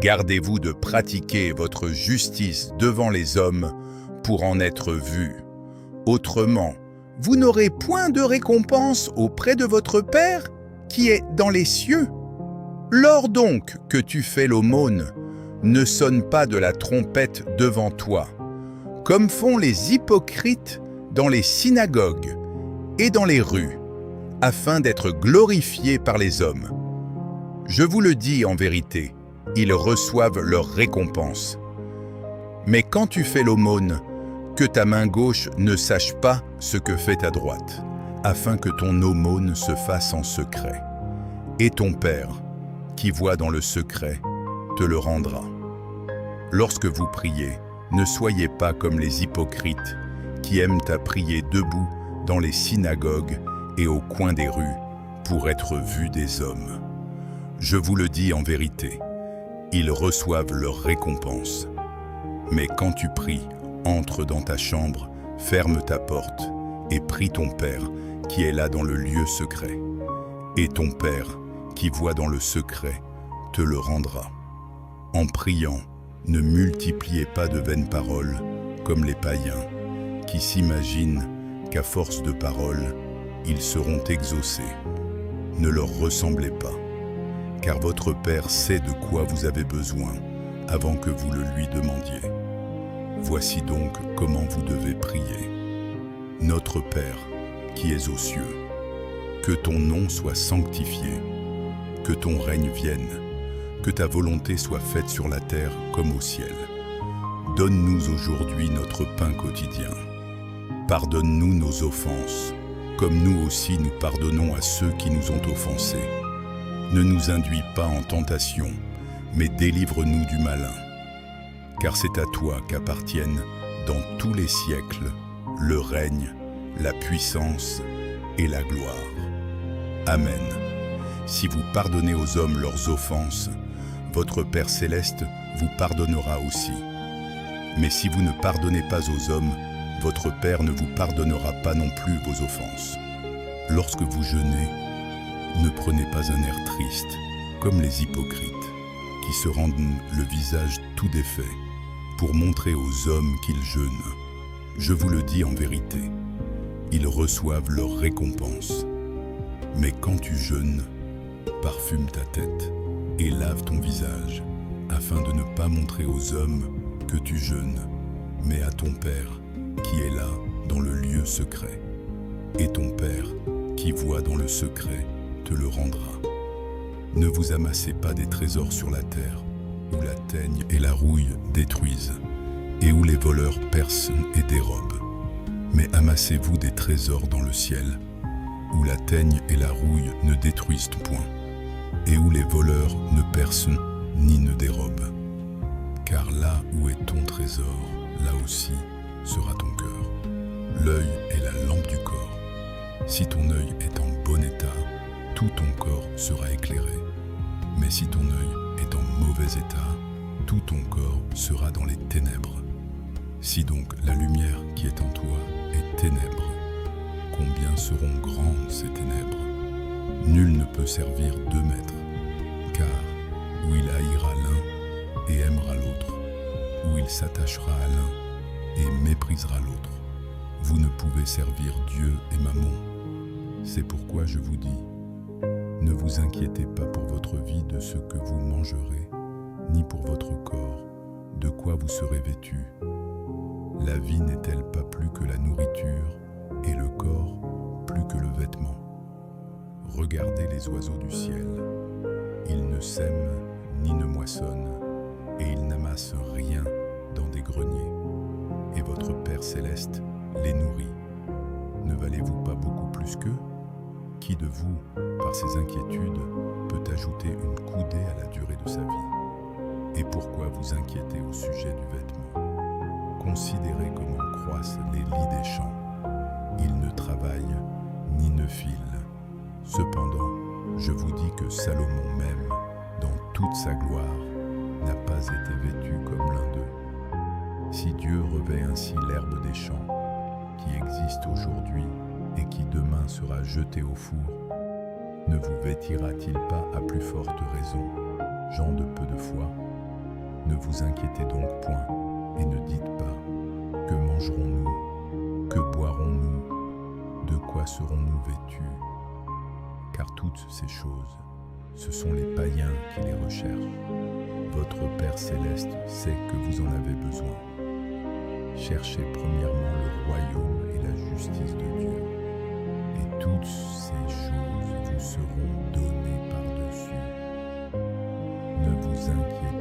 Gardez-vous de pratiquer votre justice devant les hommes pour en être vus. Autrement, vous n'aurez point de récompense auprès de votre Père qui est dans les cieux. Lors donc que tu fais l'aumône, ne sonne pas de la trompette devant toi, comme font les hypocrites dans les synagogues et dans les rues, afin d'être glorifiés par les hommes. Je vous le dis en vérité, ils reçoivent leur récompense. Mais quand tu fais l'aumône, que ta main gauche ne sache pas ce que fait ta droite, afin que ton aumône se fasse en secret. Et ton Père, qui voit dans le secret, te le rendra. Lorsque vous priez, ne soyez pas comme les hypocrites, qui aiment à prier debout dans les synagogues et au coin des rues, pour être vus des hommes. Je vous le dis en vérité, ils reçoivent leur récompense. Mais quand tu pries, entre dans ta chambre, ferme ta porte, et prie ton Père, qui est là dans le lieu secret. Et ton Père, qui voit dans le secret, te le rendra. En priant, ne multipliez pas de vaines paroles, comme les païens, qui s'imaginent qu'à force de paroles, ils seront exaucés. Ne leur ressemblez pas, car votre Père sait de quoi vous avez besoin avant que vous le lui demandiez. Voici donc comment vous devez prier. Notre Père, qui es aux cieux, que ton nom soit sanctifié, que ton règne vienne, que ta volonté soit faite sur la terre comme au ciel. Donne-nous aujourd'hui notre pain quotidien. Pardonne-nous nos offenses, comme nous aussi nous pardonnons à ceux qui nous ont offensés. Ne nous induis pas en tentation, mais délivre-nous du malin. Car c'est à toi qu'appartiennent, dans tous les siècles, le règne, la puissance et la gloire. Amen. Si vous pardonnez aux hommes leurs offenses, votre Père céleste vous pardonnera aussi. Mais si vous ne pardonnez pas aux hommes, votre Père ne vous pardonnera pas non plus vos offenses. Lorsque vous jeûnez, ne prenez pas un air triste, comme les hypocrites, qui se rendent le visage tout défait, pour montrer aux hommes qu'ils jeûnent. Je vous le dis en vérité, ils reçoivent leur récompense. Mais quand tu jeûnes, parfume ta tête et lave ton visage, afin de ne pas montrer aux hommes que tu jeûnes, mais à ton Père, qui est là dans le lieu secret. Et ton Père, qui voit dans le secret, te le rendra. Ne vous amassez pas des trésors sur la terre, où la teigne et la rouille détruisent, et où les voleurs percent et dérobent. Mais amassez-vous des trésors dans le ciel, où la teigne et la rouille ne détruisent point, et où les voleurs ne percent ni ne dérobent. Car là où est ton trésor, là aussi sera ton cœur. L'œil est la lampe du corps. Si ton œil est en bon état, tout ton corps sera éclairé. Mais si ton œil est en mauvais état, tout ton corps sera dans les ténèbres. Si donc la lumière qui est en toi est ténèbres, combien seront grandes ces ténèbres? Nul ne peut servir 2 maîtres, car où il haïra l'un et aimera l'autre, où il s'attachera à l'un et méprisera l'autre, vous ne pouvez servir Dieu et Mammon. C'est pourquoi je vous dis, ne vous inquiétez pas pour votre vie de ce que vous mangerez, ni pour votre corps, de quoi vous serez vêtus. La vie n'est-elle pas plus que la nourriture, et le corps plus que le vêtement? Regardez les oiseaux du ciel. Ils ne sèment ni ne moissonnent, et ils n'amassent rien dans des greniers. Et votre Père céleste les nourrit. Ne valez-vous pas beaucoup plus qu'eux? Qui de vous, par ses inquiétudes, peut ajouter une coudée à la durée de sa vie? Et pourquoi vous inquiétez au sujet du vêtement? Considérez comment croissent les lys des champs. Ils ne travaillent ni ne filent. Cependant, je vous dis que Salomon même, dans toute sa gloire, n'a pas été vêtu comme l'un d'eux. Si Dieu revêt ainsi l'herbe des champs, qui existe aujourd'hui et qui demain sera jetée au four, ne vous vêtira-t-il pas à plus forte raison, gens de peu de foi? Ne vous inquiétez donc point, et ne dites pas « Que mangerons-nous? Que boirons-nous? De quoi serons-nous vêtus ?» Car toutes ces choses, ce sont les païens qui les recherchent. Votre Père céleste sait que vous en avez besoin. Cherchez premièrement le royaume et la justice de Dieu, et toutes ces choses vous seront données par-dessus. Ne vous inquiétez